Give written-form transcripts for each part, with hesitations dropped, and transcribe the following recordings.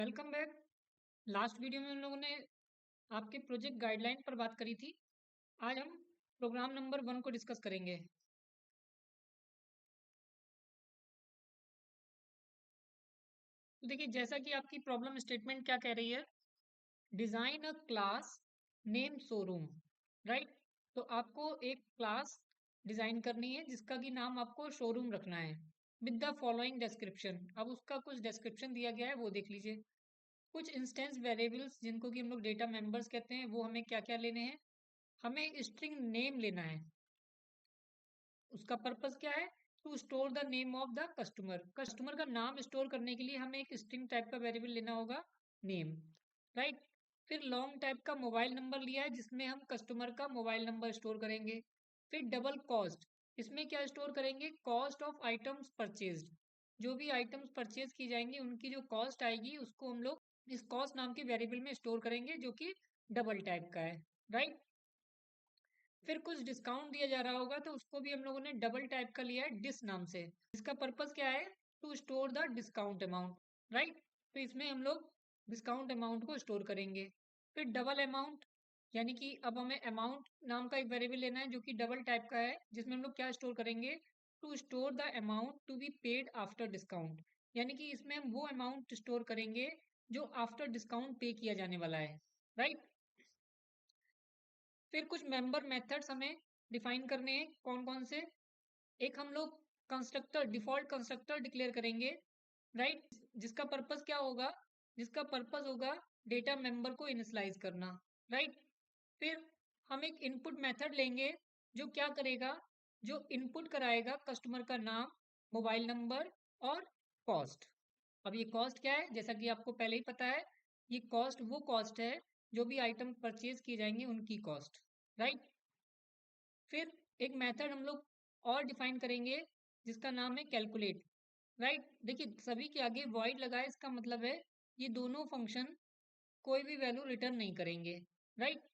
Welcome back. Last video में हम लोगों ने आपके प्रोजेक्ट गाइडलाइन पर बात करी थी। आज हम प्रोग्राम नंबर 1 को डिस्कस करेंगे। तो देखिए, जैसा कि आपकी प्रॉब्लम स्टेटमेंट क्या कह रही है, डिज़ाइन अ क्लास नेम शोरूम, राइट। तो आपको एक क्लास डिज़ाइन करनी है जिसका कि नाम आपको शोरूम रखना है विद द फॉलोइंग डिस्क्रिप्शन। अब उसका कुछ डिस्क्रिप्शन दिया गया है, वो देख लीजिए। कुछ इंस्टेंस वेरिएबल्स जिनको कि हम लोग डेटा मेंबर्स कहते हैं, वो हमें क्या क्या लेने हैं। हमें स्ट्रिंग नेम लेना है। उसका पर्पस क्या है? To store the name of the customer. Customer का नाम स्टोर करने के लिए हमें एक स्ट्रिंग टाइप का वेरिएबल लेना होगा, नेम, राइट। फिर लॉन्ग टाइप का मोबाइल नंबर लिया है जिसमें हम कस्टमर का मोबाइल नंबर स्टोर करेंगे। फिर डबल कॉस्ट, इसमें क्या स्टोर करेंगे? Cost of items purchased. जो भी आइटम्स परचेज की जाएंगी उनकी जो कॉस्ट आएगी उसको हम लोग इस कॉस्ट नाम के वेरिएबल में स्टोर करेंगे, जो कि डबल टाइप का है, राइट। फिर कुछ डिस्काउंट दिया जा रहा होगा तो उसको भी हम लोगों ने डबल टाइप का लिया है डिस नाम से। इसका पर्पस क्या है? To store the discount amount, right. तो इसमें हम लोग डिस्काउंट अमाउंट को स्टोर करेंगे। फिर डबल अमाउंट, यानी कि अब हमें अमाउंट नाम का एक वेरिएबल लेना है जो कि डबल टाइप का है, जिसमें हम लोग क्या स्टोर करेंगे? To store the amount to be paid after discount. यानी कि इसमें हम वो अमाउंट स्टोर करेंगे जो आफ्टर डिस्काउंट पे किया जाने वाला है, राइट। फिर कुछ मेंबर मेथड्स हमें डिफाइन करने हैं। कौन कौन से? एक हम लोग कंस्ट्रक्टर, डिफॉल्ट कंस्ट्रक्टर डिक्लेयर करेंगे, राइट। जिसका पर्पस क्या होगा? जिसका पर्पस होगा डेटा मेंबर को इनिशियलाइज करना, राइट। फिर हम एक इनपुट मेथड लेंगे जो क्या करेगा? जो इनपुट कराएगा कस्टमर का नाम, मोबाइल नंबर और कॉस्ट। अब ये कॉस्ट क्या है? जैसा कि आपको पहले ही पता है, ये कॉस्ट वो कॉस्ट है जो भी आइटम परचेज किए जाएंगे उनकी कॉस्ट, राइट। फिर एक मेथड हम लोग और डिफाइन करेंगे जिसका नाम है कैलकुलेट, राइट। देखिए, सभी के आगे वॉइड लगा है, इसका मतलब है ये दोनों फंक्शन कोई भी वैल्यू रिटर्न नहीं करेंगे, राइट।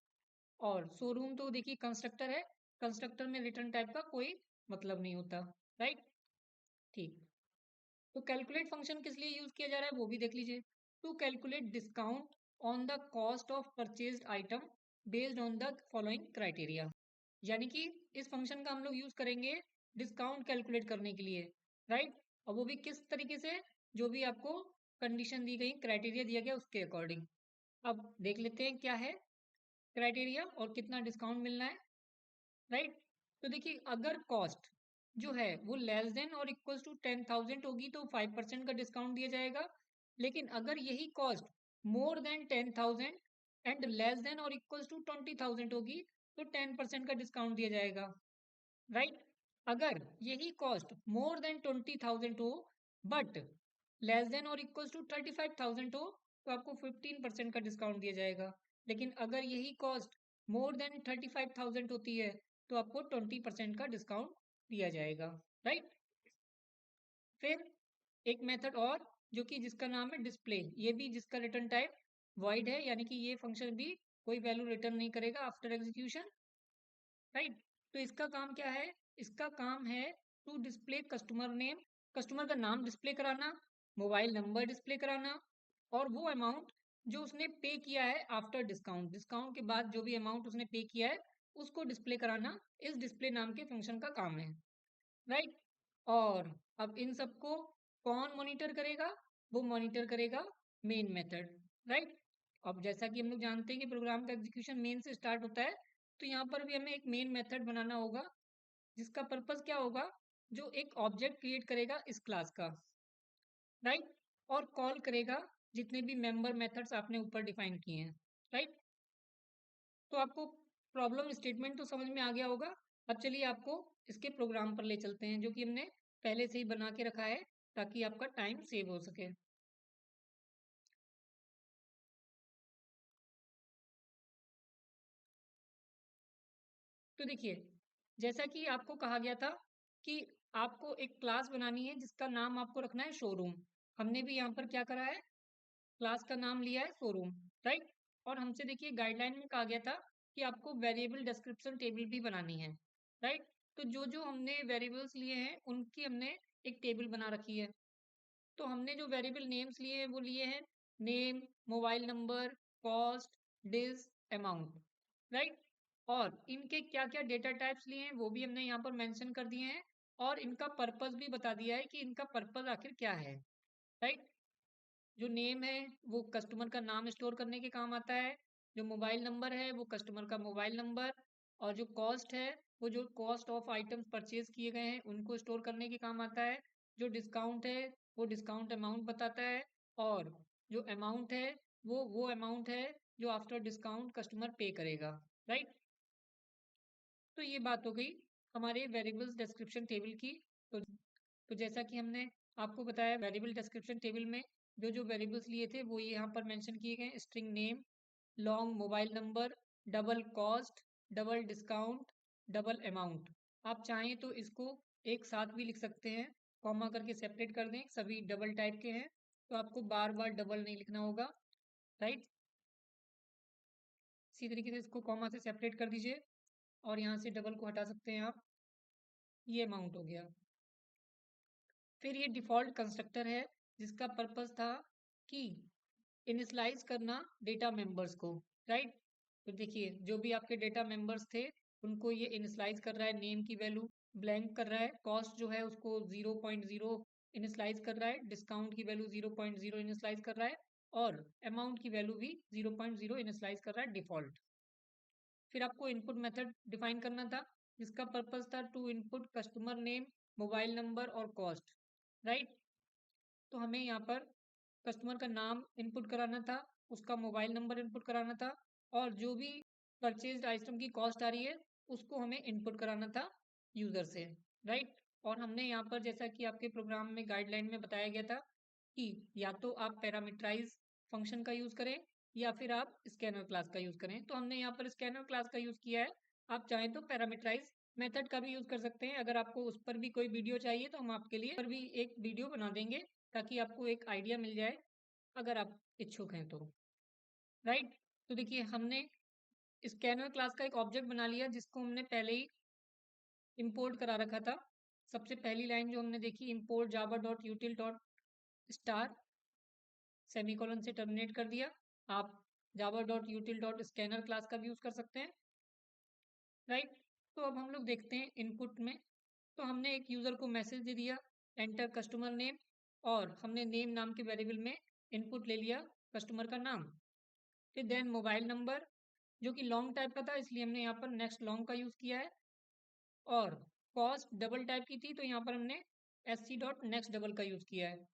और शोरूम तो देखिए कंस्ट्रक्टर है, कंस्ट्रक्टर में रिटर्न टाइप का कोई मतलब नहीं होता, राइट। ठीक। तो कैलकुलेट फंक्शन किस लिए यूज किया जा रहा है वो भी देख लीजिए। To calculate discount on the cost of purchased item based on the following criteria. यानी कि इस फंक्शन का हम लोग यूज करेंगे डिस्काउंट कैलकुलेट करने के लिए, राइट। और वो भी किस तरीके से? जो भी आपको कंडीशन दी गई, क्राइटेरिया दिया गया उसके अकॉर्डिंग। अब देख लेते हैं क्या है क्राइटेरिया और कितना डिस्काउंट मिलना है, राइट। तो देखिए, अगर कॉस्ट जो है वो लेस देन और इक्वल्स टू 10,000 होगी तो 5% का डिस्काउंट दिया जाएगा। लेकिन अगर यही cost more than 10,000 and less than और इक्वल्स टू 20,000 होगी तो 10% का डिस्काउंट दिया जाएगा, राइट। अगर यही कॉस्ट मोर देन 20,000 हो बट लेस देन और इक्वल्स टू 35,000 हो तो आपको 15% का डिस्काउंट दिया जाएगा। लेकिन अगर यही कॉस्ट मोर देन 35,000 होती है तो आपको 20% का डिस्काउंट दिया जाएगा, राइट। फिर एक मेथड और जो कि जिसका नाम है डिस्प्ले, ये भी जिसका रिटर्न टाइप वॉइड है, यानी कि ये फंक्शन भी कोई वैल्यू रिटर्न नहीं करेगा आफ्टर एग्जीक्यूशन, राइट। तो इसका काम क्या है? इसका काम है to display customer name, customer का नाम डिस्प्ले कराना, मोबाइल नंबर डिस्प्ले कराना, और वो अमाउंट जो उसने पे किया है आफ्टर डिस्काउंट, डिस्काउंट के बाद जो भी अमाउंट उसने पे किया है उसको डिस्प्ले कराना इस डिस्प्ले नाम के फंक्शन का काम है, राइट। और अब इन सबको कौन मॉनिटर करेगा? वो मॉनिटर करेगा मेन मेथड, राइट। अब जैसा कि हम लोग जानते हैं कि प्रोग्राम का एग्जीक्यूशन मेन से स्टार्ट होता है, तो यहाँ पर भी हमें एक मेन मेथड बनाना होगा जिसका पर्पस क्या होगा? जो एक ऑब्जेक्ट क्रिएट करेगा इस क्लास का, राइट। और कॉल करेगा जितने भी मेंबर मेथड्स आपने ऊपर डिफाइन किए हैं, राइट। तो आपको प्रॉब्लम स्टेटमेंट तो समझ में आ गया होगा। अब चलिए आपको इसके प्रोग्राम पर ले चलते हैं जो कि हमने पहले से ही बना के रखा है ताकि आपका टाइम सेव हो सके। तो देखिए, जैसा कि आपको कहा गया था कि आपको एक क्लास बनानी है जिसका नाम आपको रखना है शोरूम। हमने भी यहाँ पर क्या करा है? क्लास का नाम लिया है शोरूम, राइट। और हमसे देखिए गाइडलाइन में कहा गया था कि आपको वेरिएबल डिस्क्रिप्शन टेबल भी बनानी है, राइट। तो जो जो हमने वेरिएबल्स लिए हैं उनकी हमने एक टेबल बना रखी है। तो हमने जो वेरिएबल नेम्स लिए हैं वो लिए हैं name, mobile number, cost, dis, amount, right. और इनके क्या क्या डेटा टाइप्स लिए हैं वो भी हमने यहाँ पर मेंशन कर दिए हैं, और इनका पर्पस भी बता दिया है कि इनका पर्पस आखिर क्या है, राइट। जो नेम है वो कस्टमर का नाम स्टोर करने के काम आता है, जो मोबाइल नंबर है वो कस्टमर का मोबाइल नंबर, और जो कॉस्ट है वो जो कॉस्ट ऑफ आइटम्स परचेज किए गए हैं उनको स्टोर करने के काम आता है, जो डिस्काउंट है वो डिस्काउंट अमाउंट बताता है, और जो अमाउंट है वो अमाउंट है जो आफ्टर डिस्काउंट कस्टमर पे करेगा, राइट। तो ये बात हो गई हमारे वेरिएबल्स डिस्क्रिप्शन टेबल की। तो जैसा कि हमने आपको बताया वेरिएबल डिस्क्रिप्शन टेबल में जो जो वेरिएबल्स लिए थे वो ये यहाँ पर मेंशन किए गए, string name, long mobile number, double cost, double discount, double amount. आप चाहें तो इसको एक साथ भी लिख सकते हैं, कॉमा करके सेपरेट कर दें, सभी डबल टाइप के हैं तो आपको बार बार डबल नहीं लिखना होगा, राइट। इसी तरीके से इसको कॉमा से सेपरेट कर दीजिए और यहाँ से डबल को हटा सकते हैं आप, ये अमाउंट हो गया। फिर ये डिफ़ॉल्ट कंस्ट्रक्टर है जिसका पर्पस था कि इनिशलाइज करना डेटा मेंबर्स को, राइट। तो देखिए जो भी आपके डेटा मेंबर्स थे उनको ये इनिशलाइज कर रहा है, नेम की वैल्यू ब्लैंक कर रहा है, कॉस्ट जो है उसको 0.0 इनिशलाइज कर रहा है, डिस्काउंट की वैल्यू 0.0 इनिशलाइज कर रहा है, और अमाउंट की वैल्यू भी 0.0 इनिशलाइज कर रहा है डिफ़ॉल्ट। फिर आपको इनपुट मेथड डिफाइन करना था जिसका पर्पस था to input customer name, mobile number और कॉस्ट, राइट। तो हमें यहाँ पर कस्टमर का नाम इनपुट कराना था, उसका मोबाइल नंबर इनपुट कराना था, और जो भी परचेज्ड आइटम की कॉस्ट आ रही है उसको हमें इनपुट कराना था यूज़र से, राइट। और हमने यहाँ पर जैसा कि आपके प्रोग्राम में गाइडलाइन में बताया गया था कि या तो आप पैरामीटराइज फंक्शन का यूज़ करें या फिर आप स्कैनर क्लास का यूज़ करें, तो हमने यहाँ पर स्कैनर क्लास का यूज़ किया है। आप चाहें तो पैरामीटराइज मेथड का भी यूज़ कर सकते हैं, अगर आपको उस पर भी कोई वीडियो चाहिए तो हम आपके लिए पर भी एक वीडियो बना देंगे ताकि आपको एक आइडिया मिल जाए अगर आप इच्छुक हैं तो, राइट। तो देखिए हमने स्कैनर क्लास का एक ऑब्जेक्ट बना लिया जिसको हमने पहले ही इंपोर्ट करा रखा था। सबसे पहली लाइन जो हमने देखी, import Java dot यूटिल dot star semicolon से टर्मिनेट कर दिया। आप Java dot यूटिल dot scanner class का भी यूज़ कर सकते हैं, राइट। तो अब हम लोग देखते हैं इनपुट में, तो हमने एक यूज़र को मैसेज दे दिया एंटर कस्टमर नेम, और हमने नेम नाम के वेरिएबल में इनपुट ले लिया कस्टमर का नाम। फिर देन मोबाइल नंबर जो कि लॉन्ग टाइप का था इसलिए हमने यहाँ पर नेक्स्ट लॉन्ग का यूज़ किया है, और कॉस्ट डबल टाइप की थी तो यहाँ पर हमने S C dot next double का यूज़ किया है।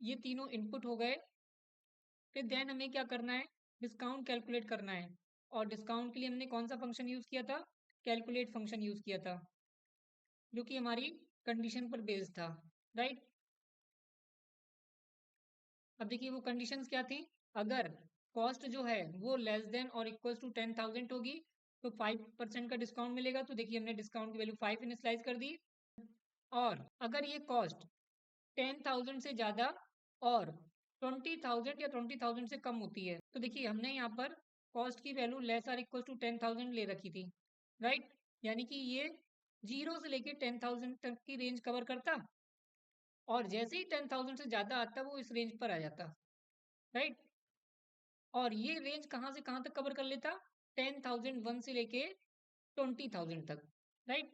ये तीनों इनपुट हो गए। फिर देन हमें क्या करना है, डिस्काउंट कैलकुलेट करना है, और डिस्काउंट के लिए हमने कौन सा फंक्शन यूज़ किया था, कैलकुलेट फंक्शन यूज़ किया था जो कि हमारी कंडीशन पर बेस्ड था, राइट। अब देखिए वो कंडीशंस क्या थी, अगर कॉस्ट जो है वो लेस देन और इक्वल्स टू 10,000 होगी तो 5% का डिस्काउंट मिलेगा, तो देखिए हमने डिस्काउंट की वैल्यू 5 इनिशियलाइज कर दी। और अगर ये कॉस्ट 10,000 से ज़्यादा और 20,000 या 20,000 से कम होती है तो देखिए हमने यहाँ पर कॉस्ट की value less or equal to 10,000 ले रखी थी, राइट। यानी कि ये 0 से लेके 10,000 तक की रेंज कवर करता, और जैसे ही 10,000 से ज़्यादा आता वो इस रेंज पर आ जाता, राइट। और ये रेंज कहाँ से कहाँ तक कवर कर लेता, 10,001 से लेके 20,000 तक, राइट।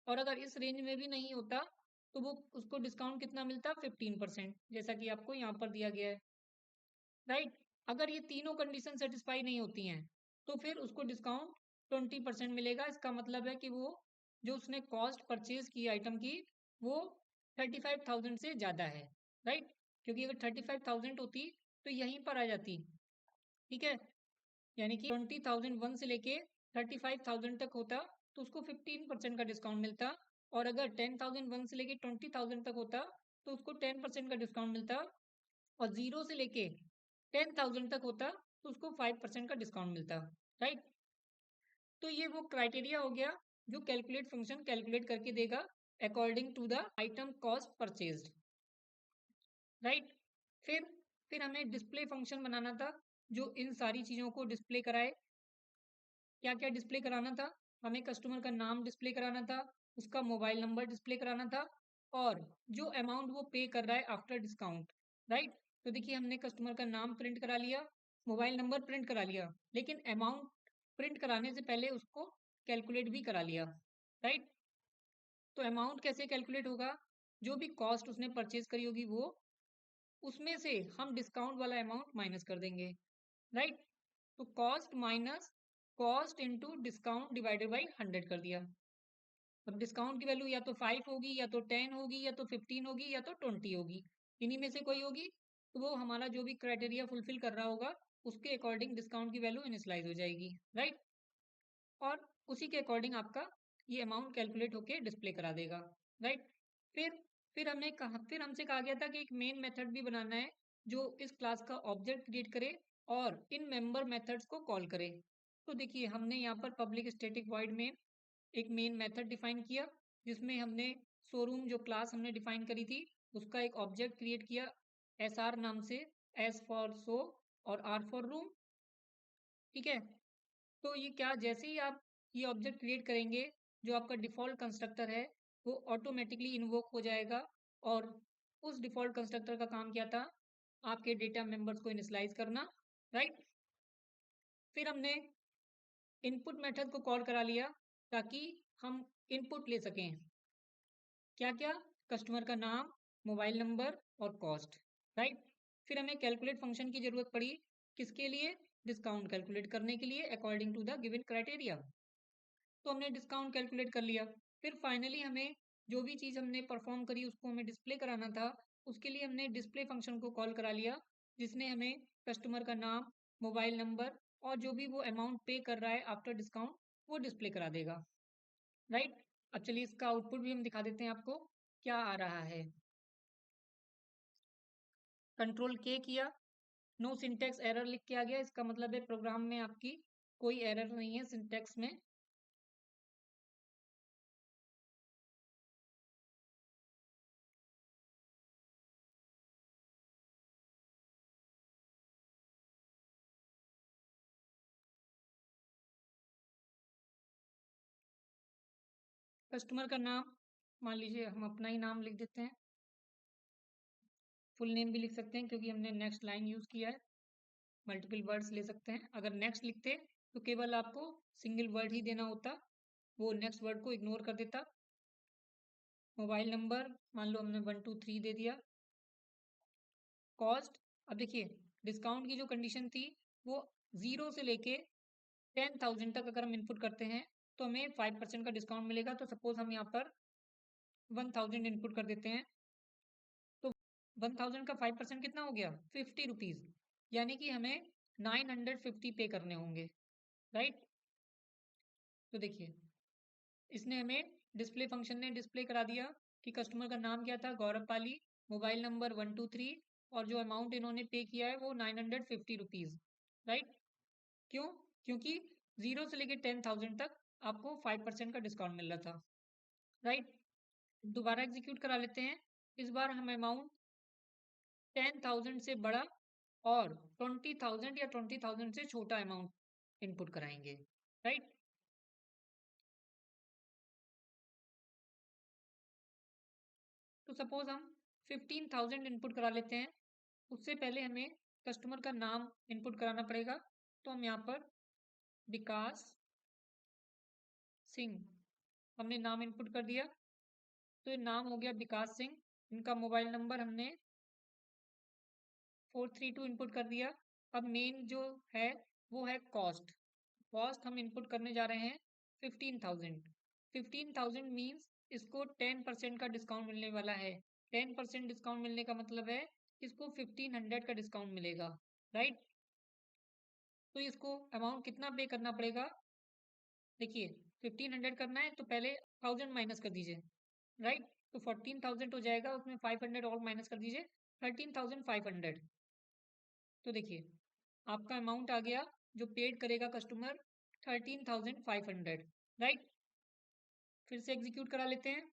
और अगर इस रेंज में भी नहीं होता तो वो उसको डिस्काउंट कितना मिलता, 15%, जैसा कि आपको यहाँ पर दिया गया है, राइट। अगर ये तीनों कंडीशन सेटिस्फाई नहीं होती हैं तो फिर उसको डिस्काउंट 20% मिलेगा। इसका मतलब है कि वो जो उसने कॉस्ट परचेज की आइटम की वो 35,000 से ज़्यादा है, राइट। क्योंकि अगर 35,000 होती तो यहीं पर आ जाती, ठीक है। यानी कि 20,001 से लेके 35,000 तक होता तो उसको 15% का डिस्काउंट मिलता, और अगर 10,001 से लेके 20,000 तक होता तो उसको 10% का डिस्काउंट मिलता, और 0 से लेके 10,000 तक होता तो उसको 5% का डिस्काउंट मिलता, राइट। तो ये वो क्राइटेरिया हो गया जो कैलकुलेट फंक्शन कैलकुलेट करके देगा according to the item cost purchased, right. फिर फिर हमें डिस्प्ले फंक्शन बनाना था जो इन सारी चीज़ों को डिस्प्ले कराए। क्या क्या डिस्प्ले कराना था, हमें कस्टमर का नाम डिस्प्ले कराना था, उसका मोबाइल नंबर डिस्प्ले कराना था, और जो अमाउंट वो पे कर रहा है आफ्टर डिस्काउंट, राइट। तो देखिए हमने कस्टमर का नाम प्रिंट करा लिया, मोबाइल नंबर प्रिंट करा लिया, लेकिन अमाउंट प्रिंट कराने से पहले उसको कैलकुलेट भी करा लिया, राइट। तो अमाउंट कैसे कैलकुलेट होगा, जो भी कॉस्ट उसने परचेज करी होगी वो, उसमें से हम डिस्काउंट वाला अमाउंट माइनस कर देंगे, राइट। तो cost minus cost into discount divided by 100 कर दिया। अब डिस्काउंट की वैल्यू या तो 5 होगी, या तो 10 होगी, या तो 15 होगी, या तो 20 होगी, इन्हीं में से कोई होगी। तो वो हमारा जो भी क्राइटेरिया फुलफिल कर रहा होगा उसके अकॉर्डिंग डिस्काउंट की वैल्यू इनिशियलाइज हो जाएगी, राइट। और उसी के अकॉर्डिंग आपका ये अमाउंट कैलकुलेट होके डिस्प्ले करा देगा, राइट। फिर फिर हमसे कहा गया था कि एक मेन मेथड भी बनाना है जो इस क्लास का ऑब्जेक्ट क्रिएट करे और इन मेंबर मेथड्स को कॉल करे। तो देखिए हमने यहाँ पर पब्लिक स्टैटिक वॉइड में एक मेन मेथड डिफाइन किया, जिसमें हमने शोरूम जो क्लास हमने डिफाइन करी थी उसका एक ऑब्जेक्ट क्रिएट किया एस आर नाम से, एस फॉर शो और आर फॉर रूम, ठीक है। तो ये क्या, जैसे ही आप ये ऑब्जेक्ट क्रिएट करेंगे जो आपका डिफ़ॉल्ट कंस्ट्रक्टर है वो ऑटोमेटिकली इन्वोक हो जाएगा। और उस डिफ़ॉल्ट कंस्ट्रक्टर का काम क्या था, आपके डेटा मेंबर्स को इनिशियलाइज करना, राइट। फिर हमने इनपुट मेथड को कॉल करा लिया ताकि हम इनपुट ले सकें, क्या क्या, कस्टमर का नाम, मोबाइल नंबर और कॉस्ट, राइट। फिर हमें कैलकुलेट फंक्शन की ज़रूरत पड़ी, किसके लिए, डिस्काउंट कैलकुलेट करने के लिए according to the given criteria. तो हमने डिस्काउंट कैलकुलेट कर लिया। फिर फाइनली हमें जो भी चीज़ हमने परफॉर्म करी उसको हमें डिस्प्ले कराना था, उसके लिए हमने डिस्प्ले फंक्शन को कॉल करा लिया, जिसने हमें कस्टमर का नाम, मोबाइल नंबर और जो भी वो अमाउंट पे कर रहा है आफ्टर डिस्काउंट वो डिस्प्ले करा देगा, राइट। अब चलिए इसका आउटपुट भी हम दिखा देते हैं आपको क्या आ रहा है। कंट्रोल के किया, नो सिंटैक्स एरर लिख के आ गया, इसका मतलब है प्रोग्राम में आपकी कोई एरर नहीं है सिंटैक्स में। कस्टमर का नाम, मान लीजिए हम अपना ही नाम लिख देते हैं, फुल नेम भी लिख सकते हैं क्योंकि हमने नेक्स्ट लाइन यूज़ किया है, मल्टीपल वर्ड्स ले सकते हैं। अगर नेक्स्ट लिखते तो केवल आपको सिंगल वर्ड ही देना होता, वो नेक्स्ट वर्ड को इग्नोर कर देता। मोबाइल नंबर मान लो हमने 123 दे दिया। कॉस्ट, अब देखिए डिस्काउंट की जो कंडीशन थी वो 0 से लेके 10,000 तक अगर हम इनपुट करते हैं तो हमें 5% का डिस्काउंट मिलेगा। तो सपोज हम यहाँ पर 1000 इनपुट कर देते हैं, तो 1000 का 5% कितना हो गया, 50 रुपीज़, यानी कि हमें 950 पे करने होंगे, राइट। तो देखिए इसने हमें डिस्प्ले फंक्शन ने डिस्प्ले करा दिया कि कस्टमर का नाम क्या था, गौरव पाली, मोबाइल नंबर 123 और जो अमाउंट इन्होंने पे किया है वो 950 रुपीज़, राइट। क्यों, क्योंकि 0 से लेके 10,000 तक आपको 5% का डिस्काउंट मिल रहा था, राइट। दोबारा एग्जीक्यूट करा लेते हैं। इस बार हम अमाउंट 10,000 से बड़ा और 20,000 या 20,000 से छोटा अमाउंट इनपुट कराएंगे, राइट। तो सपोज हम 15,000 इनपुट करा लेते हैं, उससे पहले हमें कस्टमर का नाम इनपुट कराना पड़ेगा। तो हम यहाँ पर विकास सिंह हमने नाम इनपुट कर दिया, तो ये नाम हो गया विकास सिंह। इनका मोबाइल नंबर हमने 432 इनपुट कर दिया। अब मेन जो है वो है कॉस्ट। कॉस्ट हम इनपुट करने जा रहे हैं 15,000। 15,000 मीन्स इसको 10% का डिस्काउंट मिलने वाला है। 10% डिस्काउंट मिलने का मतलब है इसको 1500 का डिस्काउंट मिलेगा, राइट। तो इसको अमाउंट कितना पे करना पड़ेगा, देखिए 1500 करना है तो पहले 1000 माइनस कर दीजिए, राइट। तो 14,000 हो जाएगा, उसमें 500 और माइनस कर दीजिए, 13,500। तो देखिए आपका अमाउंट आ गया जो पेड करेगा कस्टमर 13,500, राइट। फिर से एग्जीक्यूट करा लेते हैं।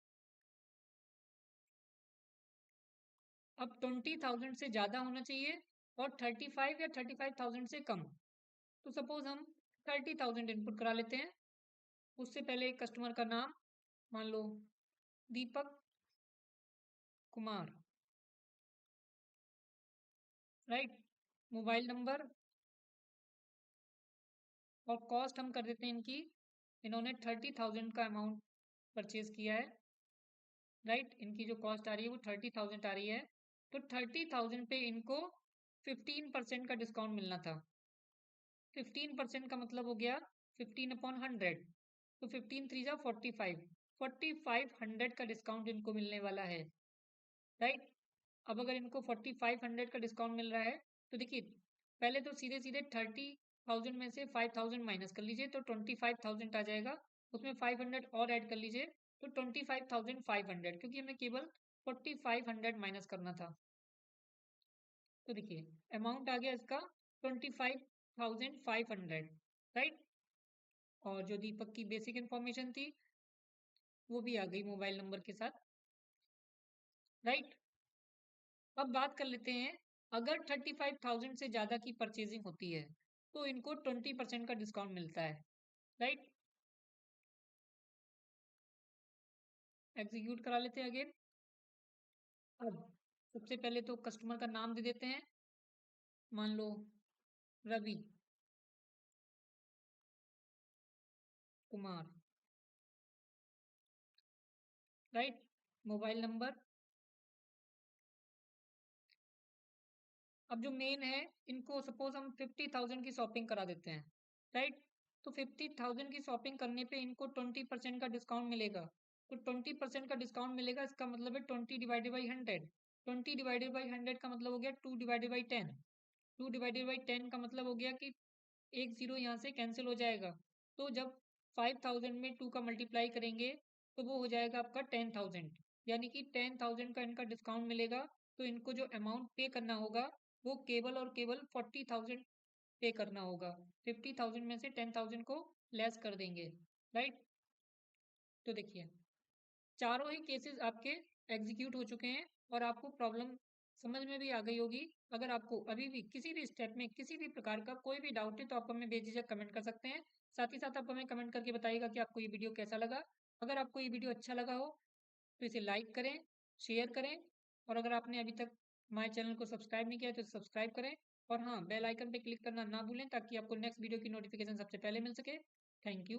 अब 20,000 से ज़्यादा होना चाहिए और 35 या 35,000 से कम। तो सपोज हम 30,000 इनपुट करा लेते हैं। उससे पहले कस्टमर का नाम मान लो Deepak Kumar, right. Mobile number और कॉस्ट हम कर देते हैं इनकी, इन्होंने 30,000 का अमाउंट परचेज किया है, राइट। इनकी जो कॉस्ट आ रही है वो 30,000 आ रही है, तो 30,000 पे इनको 15% का डिस्काउंट मिलना था। 15% का मतलब हो गया 15/100, तो 15 3 जा 45, 4500 का डिस्काउंट इनको मिलने वाला है, राइट। अब अगर इनको 4500 का डिस्काउंट मिल रहा है तो देखिए पहले तो सीधे सीधे 30,000 में से 5,000 माइनस कर लीजिए तो 25,000 आ जाएगा, उसमें 500 और ऐड कर लीजिए तो 25,500, क्योंकि हमें केवल 4500 माइनस करना था। तो देखिए अमाउंट आ गया इसका 25,500, राइट। और जो दीपक की बेसिक इन्फॉर्मेशन थी वो भी आ गई मोबाइल नंबर के साथ, राइट। अब बात कर लेते हैं, अगर 35,000 से ज़्यादा की परचेजिंग होती है तो इनको 20% का डिस्काउंट मिलता है, राइट। एग्जीक्यूट करा लेते हैं अगेन। अब सबसे पहले तो कस्टमर का नाम दे देते हैं, मान लो Ravi Kumar, right. Mobile number. अब जो मेन है, इनको सपोज हम 50,000 की शॉपिंग करा देते हैं, राइट। तो 50,000 की शॉपिंग करने पे इनको 20% का डिस्काउंट मिलेगा, तो 20% का डिस्काउंट मिलेगा, इसका मतलब है 20/100। 20/100 का मतलब हो गया 2/10। 2/10 का मतलब हो गया कि एक जीरो यहाँ से कैंसिल हो जाएगा, तो जब 5,000 में 2 का मल्टीप्लाई करेंगे तो वो हो जाएगा आपका 10,000, यानी कि 10,000 का इनका डिस्काउंट मिलेगा। तो इनको जो अमाउंट पे करना होगा वो केवल और केवल 40,000 पे करना होगा, 50,000 में से 10,000 को लेस कर देंगे, राइट। तो देखिए चारों ही केसेस आपके एग्जीक्यूट हो चुके हैं और आपको प्रॉब्लम समझ में भी आ गई होगी। अगर आपको अभी भी किसी भी स्टेप में किसी भी प्रकार का कोई भी डाउट है तो आप हमें बेझिझक कमेंट कर सकते हैं। साथ ही साथ आप हमें कमेंट करके बताइएगा कि आपको ये वीडियो कैसा लगा। अगर आपको ये वीडियो अच्छा लगा हो तो इसे लाइक करें, शेयर करें, और अगर आपने अभी तक हमारे चैनल को सब्सक्राइब नहीं किया तो सब्सक्राइब करें, और हाँ बेल आइकन पर क्लिक करना ना भूलें ताकि आपको नेक्स्ट वीडियो की नोटिफिकेशन सबसे पहले मिल सके। Thank you.